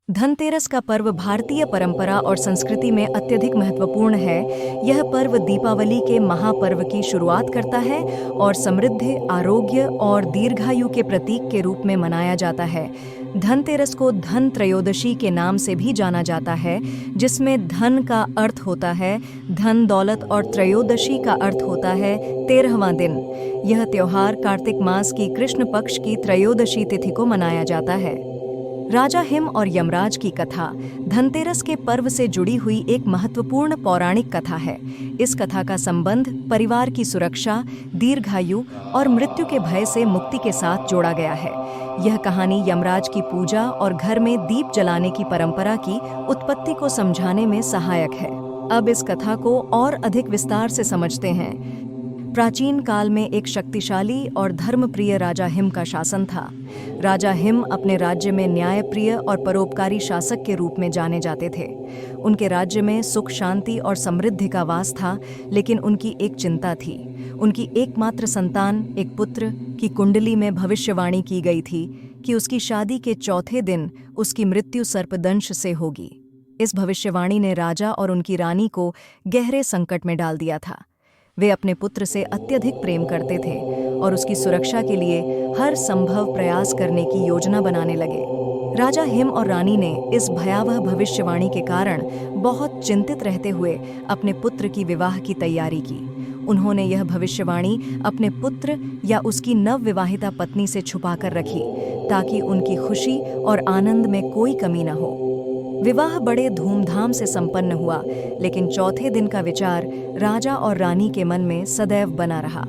धनतेरस का पर्व भारतीय परंपरा और संस्कृति में अत्यधिक महत्वपूर्ण है। यह पर्व दीपावली के महापर्व की शुरुआत करता है और समृद्धि, आरोग्य और दीर्घायु के प्रतीक के रूप में मनाया जाता है। धनतेरस को धन त्रयोदशी के नाम से भी जाना जाता है, जिसमें धन का अर्थ होता है धन दौलत और त्रयोदशी का अर्थ होता है 13वां दिन। यह त्योहार कार्तिक मास की कृष्ण पक्ष की त्रयोदशी तिथि को मनाया जाता है। राजा हिम और यमराज की कथा धनतेरस के पर्व से जुड़ी हुई एक महत्वपूर्ण पौराणिक कथा है। इस कथा का संबंध परिवार की सुरक्षा, दीर्घायु और मृत्यु के भय से मुक्ति के साथ जोड़ा गया है। यह कहानी यमराज की पूजा और घर में दीप जलाने की परंपरा की उत्पत्ति को समझाने में सहायक है। अब इस कथा को और अधिक विस्तार से समझते हैं। प्राचीन काल में एक शक्तिशाली और धर्मप्रिय राजा हिम का शासन था। राजा हिम अपने राज्य में न्यायप्रिय और परोपकारी शासक के रूप में जाने जाते थे। उनके राज्य में सुख, शांति और समृद्धि का वास था, लेकिन उनकी एक चिंता थी। उनकी एकमात्र संतान, एक पुत्र की कुंडली में भविष्यवाणी की गई थी कि उसकी शादी के चौथे दिन उसकी मृत्यु सर्पदंश से होगी। इस भविष्यवाणी ने राजा और उनकी रानी को गहरे संकट में डाल दिया था। वे अपने पुत्र से अत्यधिक प्रेम करते थे और उसकी सुरक्षा के लिए हर संभव प्रयास करने की योजना बनाने लगे। राजा हिम और रानी ने इस भयावह भविष्यवाणी के कारण बहुत चिंतित रहते हुए अपने पुत्र की विवाह की तैयारी की। उन्होंने यह भविष्यवाणी अपने पुत्र या उसकी नवविवाहिता पत्नी से छुपाकर रखी, ताकि उनकी खुशी और आनंद में कोई कमी न हो। विवाह बड़े धूमधाम से संपन्न हुआ, लेकिन चौथे दिन का विचार राजा और रानी के मन में सदैव बना रहा।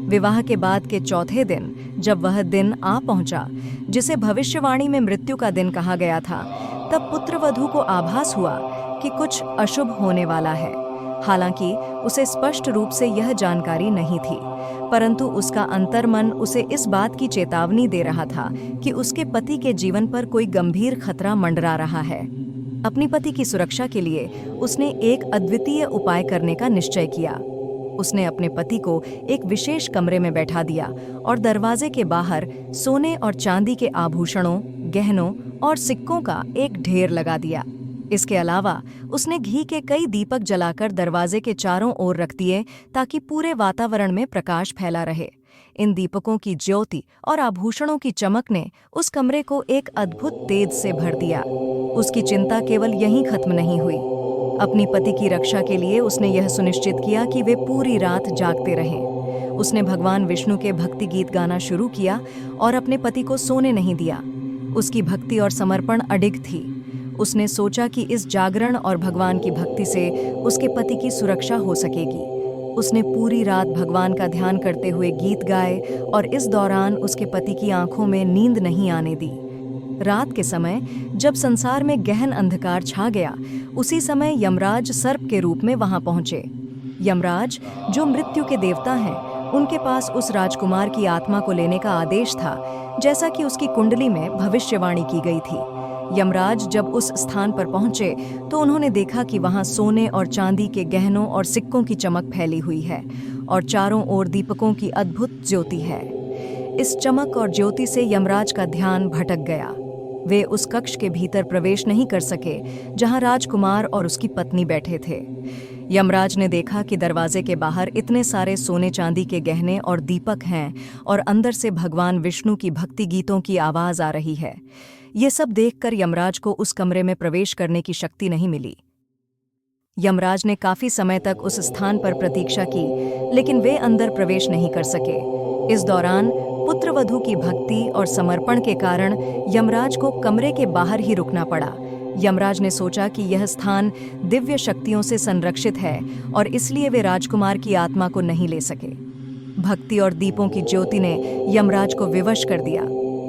विवाह के बाद के चौथे दिन, जब वह दिन आ पहुंचा जिसे भविष्यवाणी में मृत्यु का दिन कहा गया था, तब पुत्रवधू को आभास हुआ कि कुछ अशुभ होने वाला है। हालांकि उसे स्पष्ट रूप से यह जानकारी नहीं थी, परंतु उसका अंतर्मन उसे इस बात की चेतावनी दे रहा था कि उसके पति के जीवन पर कोई गंभीर खतरा मंडरा रहा है। अपनी पति की सुरक्षा के लिए उसने एक अद्वितीय उपाय करने का निश्चय किया। उसने अपने पति को एक विशेष कमरे में बैठा दिया और दरवाजे के बाहर सोने और चांदी के आभूषणों, गहनों और सिक्कों का एक ढेर लगा दिया। इसके अलावा उसने घी के कई दीपक जलाकर दरवाजे के चारों ओर रख दिए, ताकि पूरे वातावरण में प्रकाश फैला रहे। इन दीपकों की ज्योति और आभूषणों की चमक ने उस कमरे को एक अद्भुत तेज से भर दिया। उसकी चिंता केवल यहीं खत्म नहीं हुई। अपनी पति की रक्षा के लिए उसने यह सुनिश्चित किया कि वे पूरी रात जागते रहें। उसने भगवान विष्णु के भक्ति गीत गाना शुरू किया और अपने पति को सोने नहीं दिया। उसकी भक्ति और समर्पण अडिग थी। उसने सोचा कि इस जागरण और भगवान की भक्ति से उसके पति की सुरक्षा हो सकेगी। उसने पूरी रात भगवान का ध्यान करते हुए गीत गाए और इस दौरान उसके पति की आंखों में नींद नहीं आने दी। रात के समय जब संसार में गहन अंधकार छा गया, उसी समय यमराज सर्प के रूप में वहां पहुंचे। यमराज, जो मृत्यु के देवता हैं, उनके पास उस राजकुमार की आत्मा को लेने का आदेश था, जैसा कि उसकी कुंडली में भविष्यवाणी की गई थी। यमराज जब उस स्थान पर पहुंचे तो उन्होंने देखा कि वहां सोने और चांदी के गहनों और सिक्कों की चमक फैली हुई है और चारों ओर दीपकों की अद्भुत ज्योति है। इस चमक और ज्योति से यमराज का ध्यान भटक गया। वे उस कक्ष के भीतर प्रवेश नहीं कर सके जहां राजकुमार और उसकी पत्नी बैठे थे। यमराज ने देखा कि दरवाजे के बाहर इतने सारे सोने चांदी के गहने और दीपक हैं और अंदर से भगवान विष्णु की भक्ति गीतों की आवाज आ रही है। ये सब देखकर यमराज को उस कमरे में प्रवेश करने की शक्ति नहीं मिली। यमराज ने काफी समय तक उस स्थान पर प्रतीक्षा की, लेकिन वे अंदर प्रवेश नहीं कर सके। इस दौरान पुत्रवधू की भक्ति और समर्पण के कारण यमराज को कमरे के बाहर ही रुकना पड़ा। यमराज ने सोचा कि यह स्थान दिव्य शक्तियों से संरक्षित है और इसलिए वे राजकुमार की आत्मा को नहीं ले सके। भक्ति और दीपों की ज्योति ने यमराज को विवश कर दिया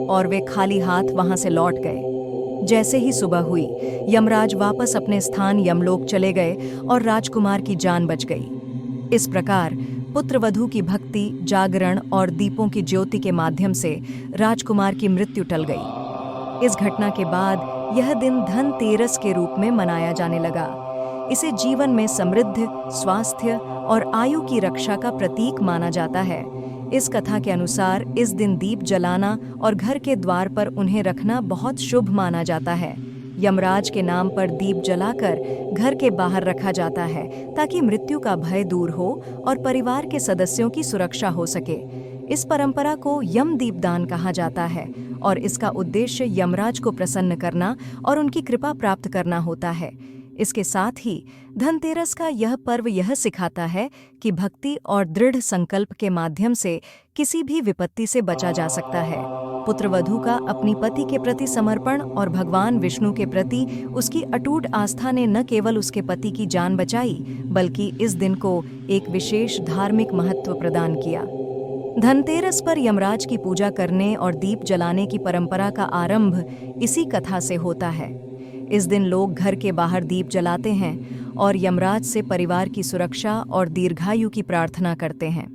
और वे खाली हाथ वहां से लौट गए। जैसे ही सुबह हुई, यमराज वापस अपने स्थान यमलोक चले गए और राजकुमार की जान बच गई। इस प्रकार पुत्रवधू की भक्ति, जागरण और दीपों की ज्योति के माध्यम से राजकुमार की मृत्यु टल गई। इस घटना के बाद यह दिन धनतेरस के रूप में मनाया जाने लगा। इसे जीवन में समृद्धि, स्वास्थ्य और आयु की रक्षा का प्रतीक माना जाता है। इस कथा के अनुसार इस दिन दीप जलाना और घर के द्वार पर उन्हें रखना बहुत शुभ माना जाता है। यमराज के नाम पर दीप जलाकर घर के बाहर रखा जाता है ताकि मृत्यु का भय दूर हो और परिवार के सदस्यों की सुरक्षा हो सके। इस परंपरा को यम दीपदान कहा जाता है और इसका उद्देश्य यमराज को प्रसन्न करना और उनकी कृपा प्राप्त करना होता है। इसके साथ ही धनतेरस का यह पर्व यह सिखाता है कि भक्ति और दृढ़ संकल्प के माध्यम से किसी भी विपत्ति से बचा जा सकता है। पुत्रवधू का अपनी पति के प्रति समर्पण और भगवान विष्णु के प्रति उसकी अटूट आस्था ने न केवल उसके पति की जान बचाई, बल्कि इस दिन को एक विशेष धार्मिक महत्व प्रदान किया। धनतेरस पर यमराज की पूजा करने और दीप जलाने की परंपरा का आरंभ इसी कथा से होता है। इस दिन लोग घर के बाहर दीप जलाते हैं और यमराज से परिवार की सुरक्षा और दीर्घायु की प्रार्थना करते हैं।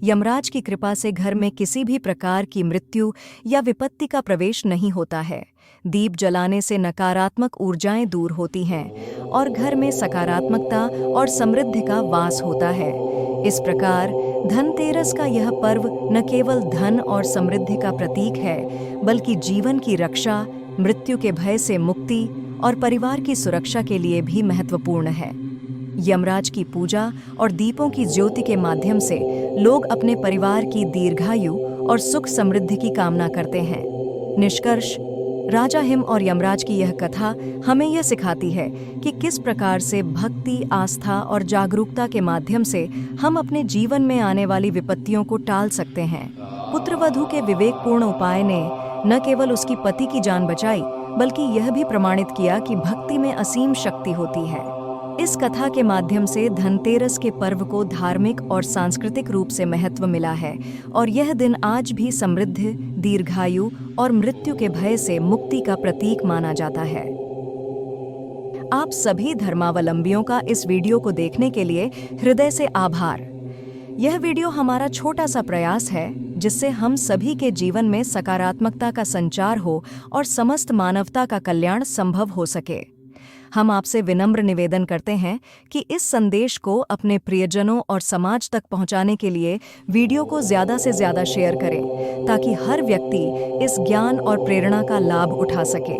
यमराज की कृपा से घर में किसी भी प्रकार की मृत्यु या विपत्ति का प्रवेश नहीं होता है। दीप जलाने से नकारात्मक ऊर्जाएं दूर होती हैं और घर में सकारात्मकता और समृद्धि का वास होता है। इस प्रकार धनतेरस का यह पर्व न केवल धन और समृद्धि का प्रतीक है, बल्कि जीवन की रक्षा, मृत्यु के भय से मुक्ति और परिवार की सुरक्षा के लिए भी महत्वपूर्ण है। यमराज की पूजा और दीपों की ज्योति के माध्यम से लोग अपने परिवार की दीर्घायु और सुख समृद्धि की कामना करते हैं। निष्कर्ष, राजा हिम और यमराज की यह कथा हमें यह सिखाती है कि किस प्रकार से भक्ति, आस्था और जागरूकता के माध्यम से हम अपने जीवन में आने वाली विपत्तियों को टाल सकते हैं। पुत्रवधू के विवेकपूर्ण उपाय ने न केवल उसकी पति की जान बचाई, बल्कि यह भी प्रमाणित किया कि भक्ति में असीम शक्ति होती है। इस कथा के माध्यम से धनतेरस के पर्व को धार्मिक और सांस्कृतिक रूप से महत्व मिला है और यह दिन आज भी समृद्धि, दीर्घायु और मृत्यु के भय से मुक्ति का प्रतीक माना जाता है। आप सभी धर्मावलंबियों का इस वीडियो को देखने के लिए हृदय से आभार। यह वीडियो हमारा छोटा सा प्रयास है जिससे हम सभी के जीवन में सकारात्मकता का संचार हो और समस्त मानवता का कल्याण संभव हो सके। हम आपसे विनम्र निवेदन करते हैं कि इस संदेश को अपने प्रियजनों और समाज तक पहुंचाने के लिए वीडियो को ज़्यादा से ज़्यादा शेयर करें ताकि हर व्यक्ति इस ज्ञान और प्रेरणा का लाभ उठा सके।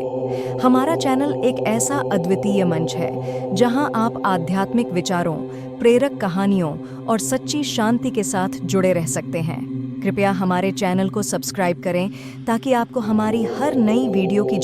हमारा चैनल एक ऐसा अद्वितीय मंच है जहां आप आध्यात्मिक विचारों, प्रेरक कहानियों और सच्ची शांति के साथ जुड़े रह सकते हैं। कृपया हमारे चैनल को सब्सक्राइब करें ताकि आपको हमारी हर नई वीडियो की